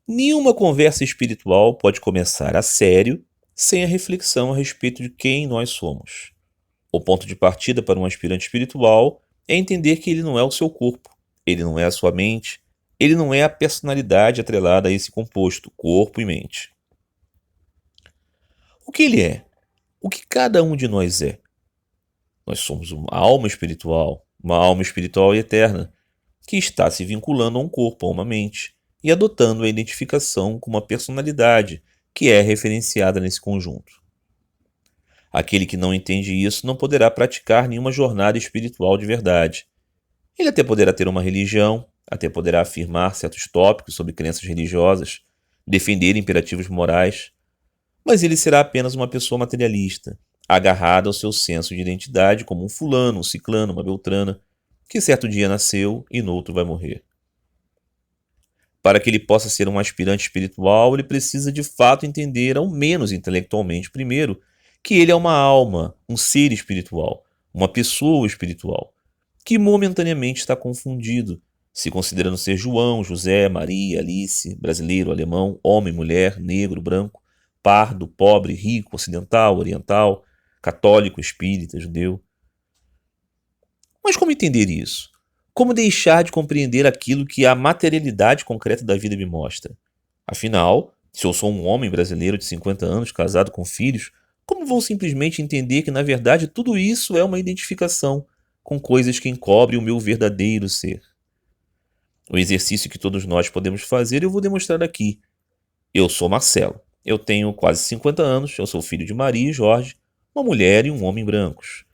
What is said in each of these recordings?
Nenhuma conversa espiritual pode começar a sério sem a reflexão a respeito de quem nós somos. O ponto de partida para um aspirante espiritual é entender que ele não é o seu corpo, ele não é a sua mente, ele não é a personalidade atrelada a esse composto, corpo e mente. O que ele é? O que cada um de nós é? Nós somos uma alma espiritual e eterna, que está se vinculando a um corpo, a uma mente, e adotando a identificação com uma personalidade que é referenciada nesse conjunto. Aquele que não entende isso não poderá praticar nenhuma jornada espiritual de verdade. Ele até poderá ter uma religião, até poderá afirmar certos tópicos sobre crenças religiosas, defender imperativos morais, mas ele será apenas uma pessoa materialista, agarrada ao seu senso de identidade como um fulano, um ciclano, uma beltrana, que certo dia nasceu e no outro vai morrer. Para que ele possa ser um aspirante espiritual, ele precisa de fato entender, ao menos intelectualmente primeiro, que ele é uma alma, um ser espiritual, uma pessoa espiritual, que momentaneamente está confundido, se considerando ser João, José, Maria, Alice, brasileiro, alemão, homem, mulher, negro, branco, pardo, pobre, rico, ocidental, oriental, católico, espírita, judeu. Mas como entender isso? Como deixar de compreender aquilo que a materialidade concreta da vida me mostra? Afinal, se eu sou um homem brasileiro de 50 anos, casado com filhos, como vou simplesmente entender que na verdade tudo isso é uma identificação com coisas que encobrem o meu verdadeiro ser? O exercício que todos nós podemos fazer eu vou demonstrar aqui. Eu sou Marcelo. Eu tenho quase 50 anos, eu sou filho de Maria e Jorge, uma mulher e um homem brancos.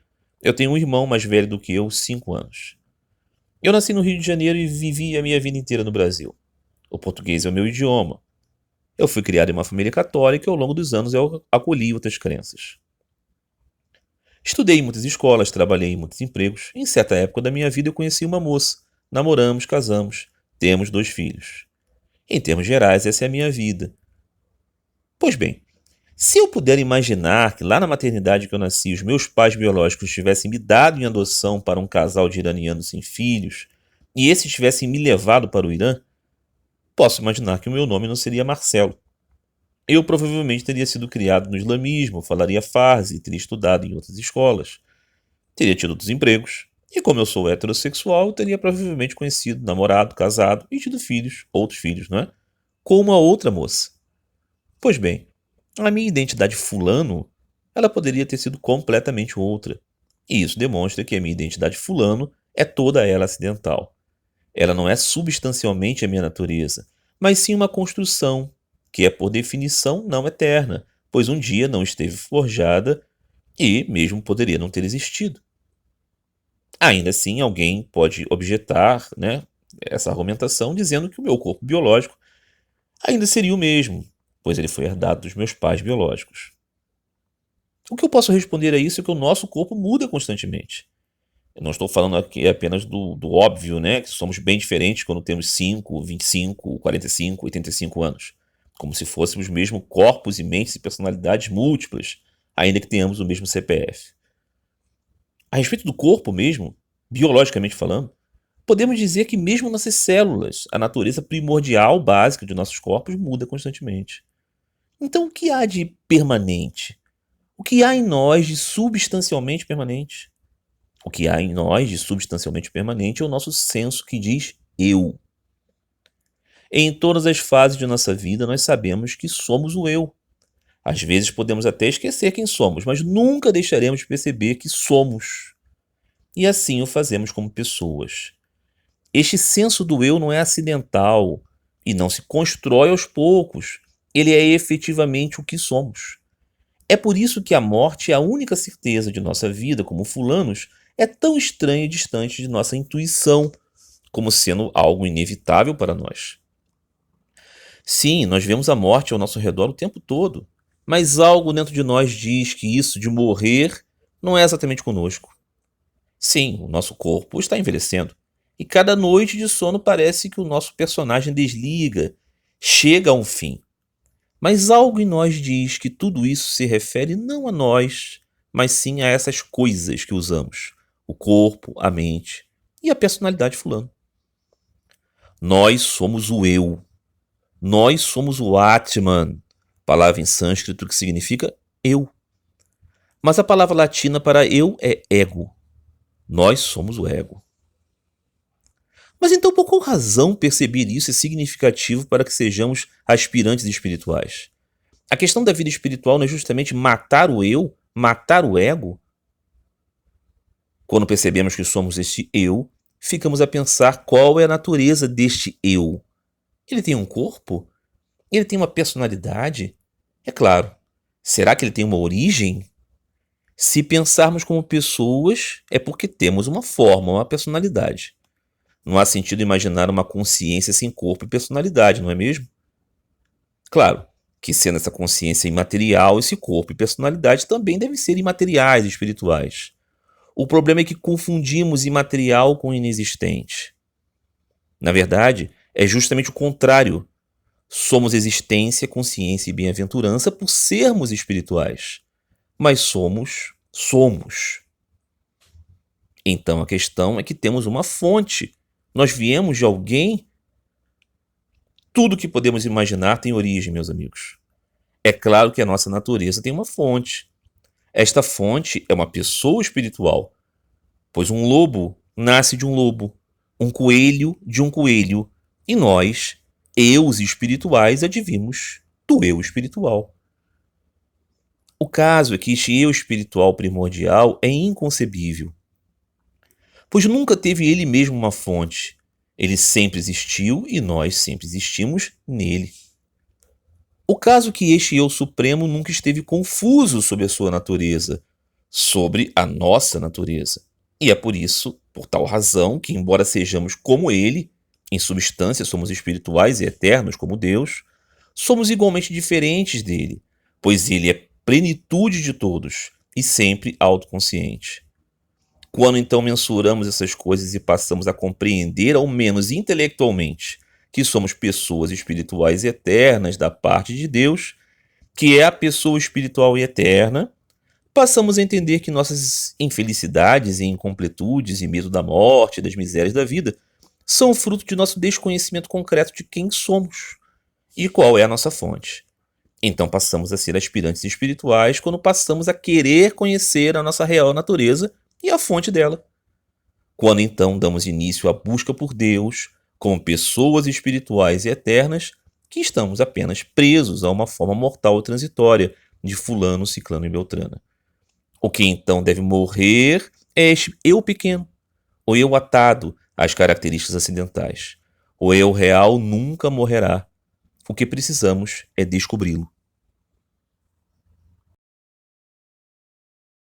Eu tenho um irmão mais velho do que eu, 5 anos. Eu nasci no Rio de Janeiro e vivi a minha vida inteira no Brasil. O português é o meu idioma. Eu fui criado em uma família católica e ao longo dos anos eu acolhi outras crenças. Estudei em muitas escolas, trabalhei em muitos empregos. Em certa época da minha vida eu conheci uma moça. Namoramos, casamos, temos 2 filhos. Em termos gerais, essa é a minha vida. Pois bem, se eu puder imaginar que lá na maternidade que eu nasci, os meus pais biológicos tivessem me dado em adoção para um casal de iranianos sem filhos, e esses tivessem me levado para o Irã, posso imaginar que o meu nome não seria Marcelo. Eu provavelmente teria sido criado no islamismo, falaria farsi, teria estudado em outras escolas, teria tido outros empregos, e como eu sou heterossexual, eu teria provavelmente conhecido, namorado, casado e tido filhos, outros filhos, não é? Com uma outra moça. Pois bem, a minha identidade fulano, ela poderia ter sido completamente outra. E isso demonstra que a minha identidade fulano é toda ela acidental. Ela não é substancialmente a minha natureza, mas sim uma construção, que é por definição não eterna, pois um dia não esteve forjada e mesmo poderia não ter existido. Ainda assim, alguém pode objetar, né, essa argumentação dizendo que o meu corpo biológico ainda seria o mesmo, pois ele foi herdado dos meus pais biológicos. O que eu posso responder a isso é que o nosso corpo muda constantemente. Eu não estou falando aqui apenas do óbvio, né? Que somos bem diferentes quando temos 5, 25, 45, 85 anos. Como se fôssemos mesmo corpos e mentes e personalidades múltiplas, ainda que tenhamos o mesmo CPF. A respeito do corpo mesmo, biologicamente falando, podemos dizer que mesmo nossas células, a natureza primordial básica de nossos corpos muda constantemente. Então o que há de permanente? O que há em nós de substancialmente permanente? O que há em nós de substancialmente permanente é o nosso senso que diz eu. Em todas as fases de nossa vida, nós sabemos que somos o eu. Às vezes podemos até esquecer quem somos, mas nunca deixaremos de perceber que somos. E assim o fazemos como pessoas. Este senso do eu não é acidental e não se constrói aos poucos. Ele é efetivamente o que somos. É por isso que a morte é a única certeza de nossa vida como fulanos é tão estranha e distante de nossa intuição, como sendo algo inevitável para nós. Sim, nós vemos a morte ao nosso redor o tempo todo, mas algo dentro de nós diz que isso de morrer não é exatamente conosco. Sim, o nosso corpo está envelhecendo, e cada noite de sono parece que o nosso personagem desliga, chega a um fim. Mas algo em nós diz que tudo isso se refere não a nós, mas sim a essas coisas que usamos: o corpo, a mente e a personalidade fulano. Nós somos o eu. Nós somos o Atman, palavra em sânscrito que significa eu. Mas a palavra latina para eu é ego. Nós somos o ego. Mas então por qual razão perceber isso é significativo para que sejamos aspirantes espirituais? A questão da vida espiritual não é justamente matar o eu, matar o ego? Quando percebemos que somos este eu, ficamos a pensar qual é a natureza deste eu. Ele tem um corpo? Ele tem uma personalidade? É claro. Será que ele tem uma origem? Se pensarmos como pessoas, é porque temos uma forma, uma personalidade. Não há sentido imaginar uma consciência sem corpo e personalidade, não é mesmo? Claro que, sendo essa consciência imaterial, esse corpo e personalidade também devem ser imateriais e espirituais. O problema é que confundimos imaterial com inexistente. Na verdade, é justamente o contrário. Somos existência, consciência e bem-aventurança por sermos espirituais. Mas somos. Então a questão é que temos uma fonte. Nós viemos de alguém. Tudo que podemos imaginar tem origem, meus amigos. É claro que a nossa natureza tem uma fonte. Esta fonte é uma pessoa espiritual, pois um lobo nasce de um lobo, um coelho de um coelho, e nós, eus espirituais, advimos do eu espiritual. O caso é que este eu espiritual primordial é inconcebível, pois nunca teve ele mesmo uma fonte. Ele sempre existiu e nós sempre existimos nele. O caso é que este eu supremo nunca esteve confuso sobre a sua natureza, sobre a nossa natureza. E é por isso, por tal razão, que embora sejamos como ele, em substância somos espirituais e eternos como Deus, somos igualmente diferentes dele, pois ele é plenitude de todos e sempre autoconsciente. Quando então mensuramos essas coisas e passamos a compreender, ao menos intelectualmente, que somos pessoas espirituais eternas da parte de Deus, que é a pessoa espiritual e eterna, passamos a entender que nossas infelicidades e incompletudes e medo da morte e das misérias da vida são fruto de nosso desconhecimento concreto de quem somos e qual é a nossa fonte. Então passamos a ser aspirantes espirituais quando passamos a querer conhecer a nossa real natureza e a fonte dela. Quando então damos início à busca por Deus, como pessoas espirituais e eternas, que estamos apenas presos a uma forma mortal e transitória de fulano, ciclano e beltrana. O que então deve morrer é este eu pequeno, o eu atado às características acidentais. O eu real nunca morrerá. O que precisamos é descobri-lo.